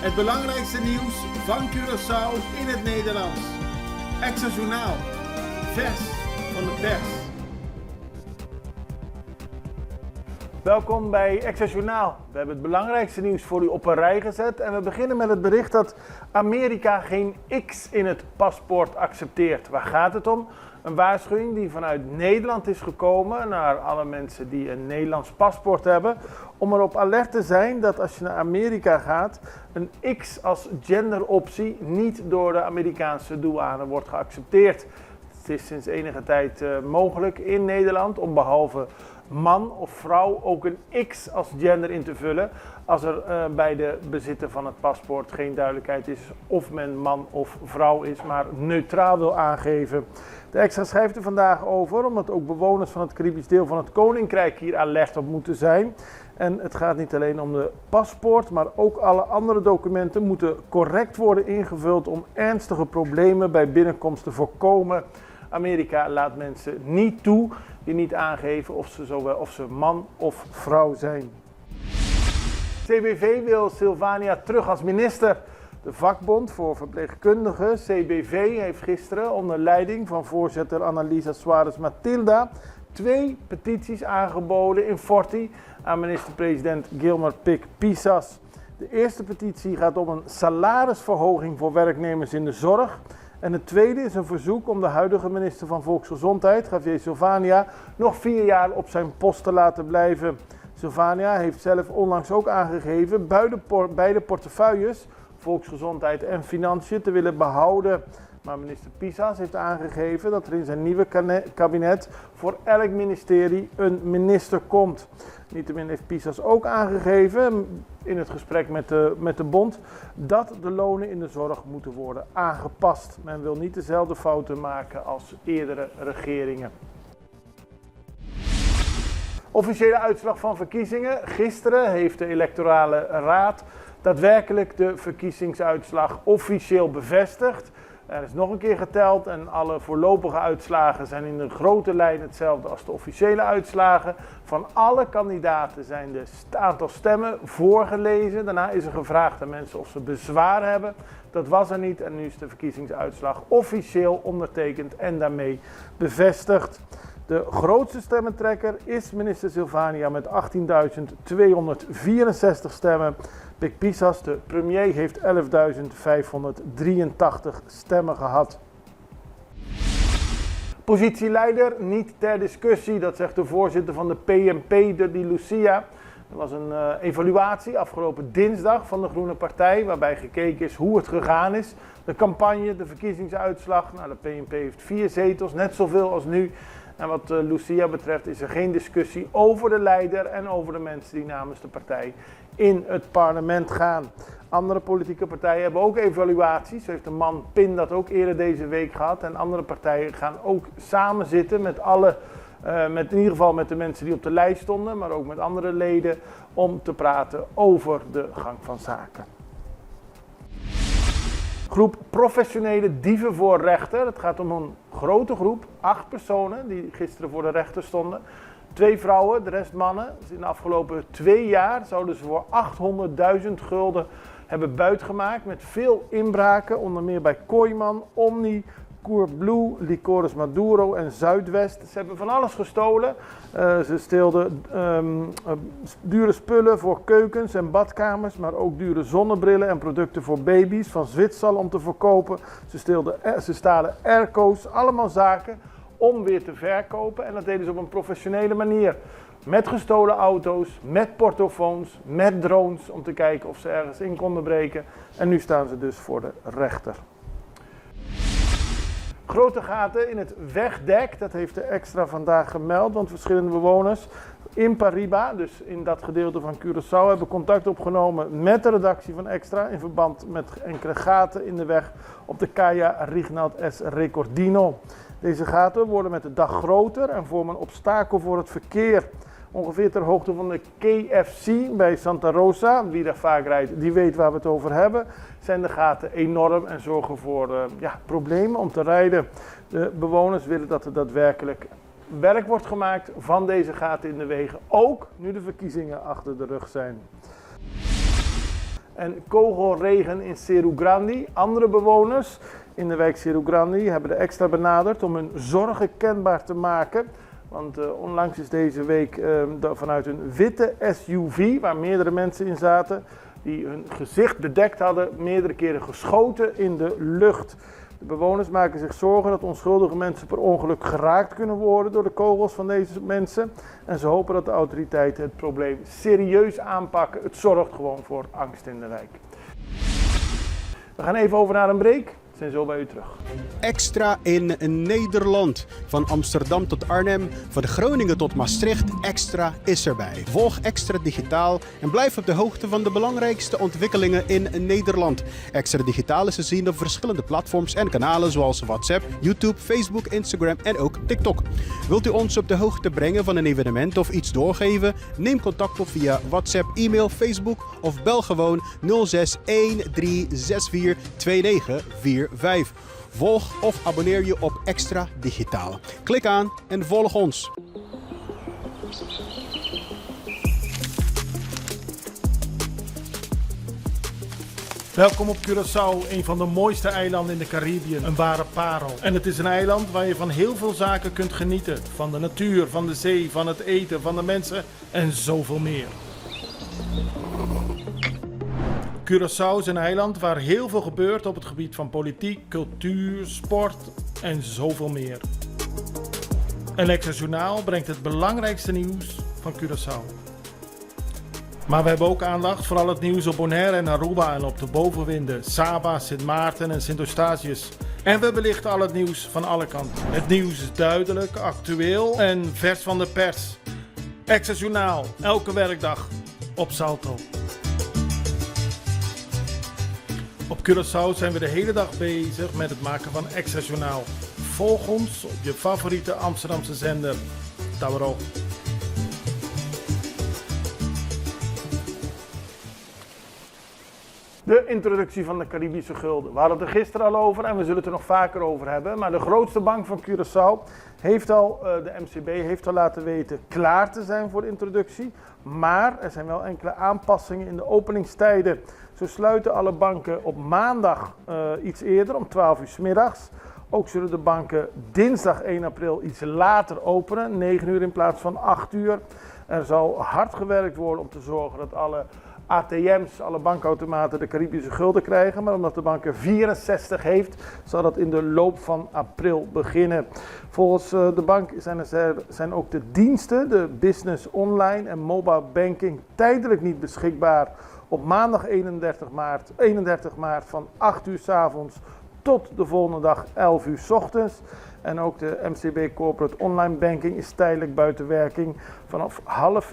Het belangrijkste nieuws van Curaçao in het Nederlands. Extra Journaal. Vers van de pers. Welkom bij Extra Journaal. We hebben het belangrijkste nieuws voor u op een rij gezet. En we beginnen met het bericht dat Amerika geen X in het paspoort accepteert. Waar gaat het om? Een waarschuwing die vanuit Nederland is gekomen naar alle mensen die een Nederlands paspoort hebben. Om erop alert te zijn dat als je naar Amerika gaat, een X als genderoptie niet door de Amerikaanse douane wordt geaccepteerd. Het is sinds enige tijd mogelijk in Nederland om behalve man of vrouw ook een X als gender in te vullen als er bij de bezitter van het paspoort geen duidelijkheid is of men man of vrouw is, maar neutraal wil aangeven. De Extra schrijft er vandaag over, omdat ook bewoners van het Caribisch deel van het Koninkrijk hier alert op moeten zijn. En het gaat niet alleen om de paspoort, maar ook alle andere documenten moeten correct worden ingevuld om ernstige problemen bij binnenkomst te voorkomen. Amerika laat mensen niet toe die niet aangeven of ze man of vrouw zijn. CBV wil Silvania terug als minister. De vakbond voor verpleegkundigen, CBV, heeft gisteren onder leiding van voorzitter Annalisa Suarez Matilda 2 petities aangeboden in Forti aan minister-president Gilmar Pik Pisas. De eerste petitie gaat om een salarisverhoging voor werknemers in de zorg. En de tweede is een verzoek om de huidige minister van Volksgezondheid, Javier Silvania, nog 4 jaar op zijn post te laten blijven. Silvania heeft zelf onlangs ook aangegeven beide portefeuilles, volksgezondheid en financiën, te willen behouden. Maar minister Pisas heeft aangegeven dat er in zijn nieuwe kabinet voor elk ministerie een minister komt. Niettemin heeft Pisas ook aangegeven in het gesprek met de bond dat de lonen in de zorg moeten worden aangepast. Men wil niet dezelfde fouten maken als eerdere regeringen. Officiële uitslag van verkiezingen. Gisteren heeft de electorale raad daadwerkelijk de verkiezingsuitslag officieel bevestigd. Er is nog een keer geteld en alle voorlopige uitslagen zijn in de grote lijn hetzelfde als de officiële uitslagen. Van alle kandidaten zijn de aantal stemmen voorgelezen. Daarna is er gevraagd aan mensen of ze bezwaar hebben. Dat was er niet en nu is de verkiezingsuitslag officieel ondertekend en daarmee bevestigd. De grootste stemmentrekker is minister Silvania met 18.264 stemmen. Pik Pisas, de premier, heeft 11.583 stemmen gehad. Positieleider niet ter discussie, dat zegt de voorzitter van de PNP, de Lucia. Er was een evaluatie afgelopen dinsdag van de Groene Partij, waarbij gekeken is hoe het gegaan is. De campagne, de verkiezingsuitslag. Nou, de PNP heeft 4 zetels, net zoveel als nu. En wat Lucia betreft is er geen discussie over de leider en over de mensen die namens de partij in het parlement gaan. Andere politieke partijen hebben ook evaluaties. Zo heeft de man Pin dat ook eerder deze week gehad. En andere partijen gaan ook samen zitten met in ieder geval met de mensen die op de lijst stonden, maar ook met andere leden om te praten over de gang van zaken. Groep professionele dieven voor rechter. Het gaat om een grote groep, 8 personen die gisteren voor de rechter stonden. 2 vrouwen, de rest mannen. Dus in de afgelopen 2 jaar zouden ze voor 800.000 gulden hebben buitgemaakt met veel inbraken. Onder meer bij Kooiman, Omni, Courblue, Licores Maduro en Zuidwest. Ze hebben van alles gestolen. Ze steelden dure spullen voor keukens en badkamers, maar ook dure zonnebrillen en producten voor baby's van Zwitsal om te verkopen. Ze stalen airco's, allemaal zaken om weer te verkopen. En dat deden ze op een professionele manier. Met gestolen auto's, met portofoons, met drones om te kijken of ze ergens in konden breken. En nu staan ze dus voor de rechter. Grote gaten in het wegdek, dat heeft de Extra vandaag gemeld, want verschillende bewoners in Pariba, dus in dat gedeelte van Curaçao, hebben contact opgenomen met de redactie van Extra in verband met enkele gaten in de weg op de Calle Rignald S. Recordino. Deze gaten worden met de dag groter en vormen een obstakel voor het verkeer. Ongeveer ter hoogte van de KFC bij Santa Rosa, wie daar vaak rijdt, die weet waar we het over hebben, zijn de gaten enorm en zorgen voor problemen om te rijden. De bewoners willen dat er daadwerkelijk werk wordt gemaakt van deze gaten in de wegen, ook nu de verkiezingen achter de rug zijn. en kogelregen in Cerro Grande. Andere bewoners in de wijk Cerro Grande hebben de extra benaderd om hun zorgen kenbaar te maken. Want onlangs is deze week vanuit een witte SUV, waar meerdere mensen in zaten, die hun gezicht bedekt hadden, meerdere keren geschoten in de lucht. De bewoners maken zich zorgen dat onschuldige mensen per ongeluk geraakt kunnen worden door de kogels van deze mensen. En ze hopen dat de autoriteiten het probleem serieus aanpakken. Het zorgt gewoon voor angst in de wijk. We gaan even over naar een break. We zijn zo bij u terug. Extra in Nederland. Van Amsterdam tot Arnhem, van Groningen tot Maastricht. Extra is erbij. Volg Extra Digitaal en blijf op de hoogte van de belangrijkste ontwikkelingen in Nederland. Extra Digitaal is te zien op verschillende platforms en kanalen zoals WhatsApp, YouTube, Facebook, Instagram en ook TikTok. Wilt u ons op de hoogte brengen van een evenement of iets doorgeven? Neem contact op via WhatsApp, e-mail, Facebook of bel gewoon 06 1364 2945. Volg of abonneer je op Extra Digitaal. Klik aan en volg ons. Welkom op Curaçao, een van de mooiste eilanden in de Caribiën. Een ware parel. En het is een eiland waar je van heel veel zaken kunt genieten. Van de natuur, van de zee, van het eten, van de mensen en zoveel meer. Curaçao is een eiland waar heel veel gebeurt op het gebied van politiek, cultuur, sport en zoveel meer. En Extra Journaal brengt het belangrijkste nieuws van Curaçao. Maar we hebben ook aandacht voor al het nieuws op Bonaire en Aruba en op de bovenwinden, Saba, Sint Maarten en Sint Eustatius. En we belichten al het nieuws van alle kanten. Het nieuws is duidelijk, actueel en vers van de pers. Extra Journaal, elke werkdag op Salto. Op Curaçao zijn we de hele dag bezig met het maken van Extra Journaal. Volg ons op je favoriete Amsterdamse zender, Tauro. De introductie van de Caribische gulden. We hadden het er gisteren al over en we zullen het er nog vaker over hebben. Maar de grootste bank van Curaçao heeft al, de MCB heeft al laten weten klaar te zijn voor de introductie. Maar er zijn wel enkele aanpassingen in de openingstijden. Zo sluiten alle banken op maandag iets eerder, om 12 uur 's middags. Ook zullen de banken dinsdag 1 april iets later openen, 9 uur in plaats van 8 uur. Er zal hard gewerkt worden om te zorgen dat alle ATM's, alle bankautomaten de Caribische gulden krijgen. Maar omdat de bank er 64 heeft, zal dat in de loop van april beginnen. Volgens de bank zijn ook de diensten, de business online en mobile banking, tijdelijk niet beschikbaar op maandag 31 maart van 8 uur 's avonds tot de volgende dag 11 uur 's ochtends. En ook de MCB Corporate Online Banking is tijdelijk buiten werking vanaf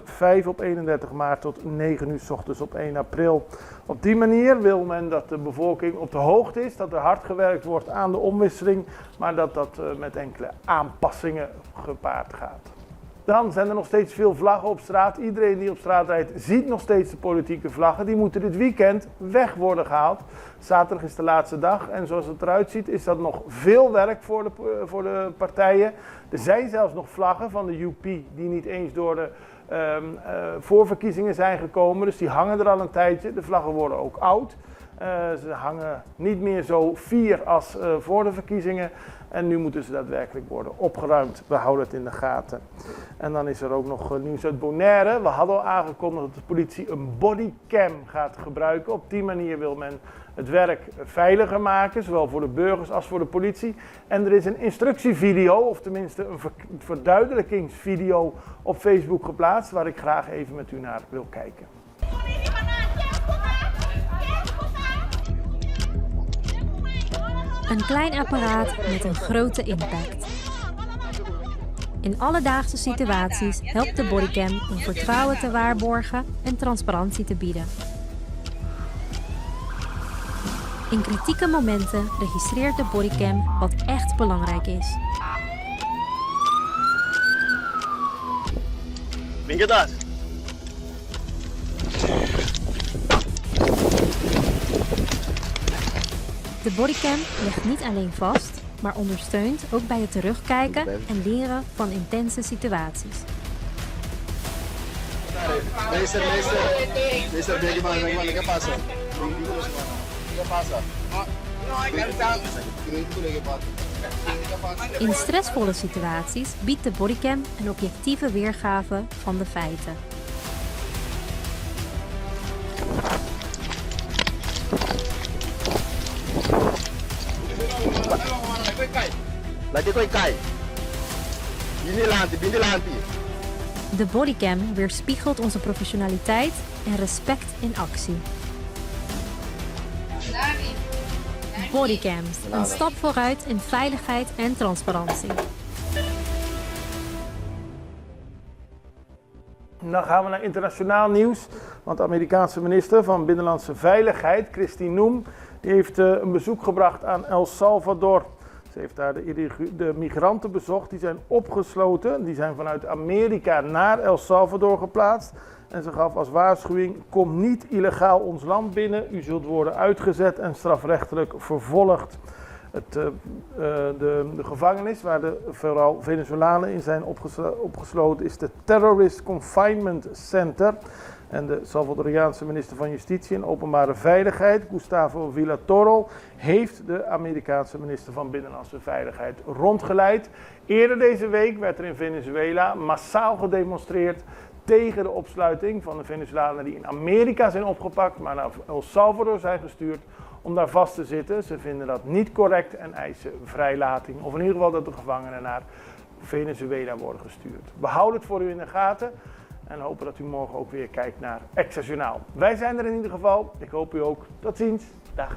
4:30 op 31 maart tot 9 uur 's ochtends op 1 april. Op die manier wil men dat de bevolking op de hoogte is, dat er hard gewerkt wordt aan de omwisseling, maar dat dat met enkele aanpassingen gepaard gaat. Dan zijn er nog steeds veel vlaggen op straat. Iedereen die op straat rijdt ziet nog steeds de politieke vlaggen. Die moeten dit weekend weg worden gehaald. Zaterdag is de laatste dag en zoals het eruit ziet is dat nog veel werk voor de partijen. Er zijn zelfs nog vlaggen van de UP die niet eens door de voorverkiezingen zijn gekomen. Dus die hangen er al een tijdje. De vlaggen worden ook oud. Ze hangen niet meer zo fier als voor de verkiezingen. En nu moeten ze daadwerkelijk worden opgeruimd. We houden het in de gaten. En dan is er ook nog nieuws uit Bonaire. We hadden al aangekondigd dat de politie een bodycam gaat gebruiken. Op die manier wil men het werk veiliger maken, zowel voor de burgers als voor de politie. En er is een instructievideo, of tenminste een verduidelijkingsvideo op Facebook geplaatst, waar ik graag even met u naar wil kijken. Een klein apparaat met een grote impact. In alledaagse situaties helpt de bodycam om vertrouwen te waarborgen en transparantie te bieden. In kritieke momenten registreert de bodycam wat echt belangrijk is. Venga daar. De bodycam legt niet alleen vast, maar ondersteunt ook bij het terugkijken en leren van intense situaties. Meester, meester, meester, denk maar, wat passa? In stressvolle situaties biedt de bodycam een objectieve weergave van de feiten. De bodycam weerspiegelt onze professionaliteit en respect in actie. Bodycams, een stap vooruit in veiligheid en transparantie. Dan gaan we naar internationaal nieuws, want de Amerikaanse minister van Binnenlandse Veiligheid, Kristi Noem, die heeft een bezoek gebracht aan El Salvador. Ze heeft daar de migranten bezocht, die zijn opgesloten, die zijn vanuit Amerika naar El Salvador geplaatst. En ze gaf als waarschuwing, kom niet illegaal ons land binnen, u zult worden uitgezet en strafrechtelijk vervolgd. De gevangenis waar vooral Venezolanen in zijn opgesloten is de Terrorist Confinement Center. En de Salvadoriaanse minister van Justitie en Openbare Veiligheid, Gustavo Villatoro, heeft de Amerikaanse minister van Binnenlandse Veiligheid rondgeleid. Eerder deze week werd er in Venezuela massaal gedemonstreerd tegen de opsluiting van de Venezolanen die in Amerika zijn opgepakt, maar naar El Salvador zijn gestuurd om daar vast te zitten. Ze vinden dat niet correct en eisen vrijlating, of in ieder geval dat de gevangenen naar Venezuela worden gestuurd. We houden het voor u in de gaten en hopen dat u morgen ook weer kijkt naar Extra Journaal. Wij zijn er in ieder geval. Ik hoop u ook. Tot ziens. Dag.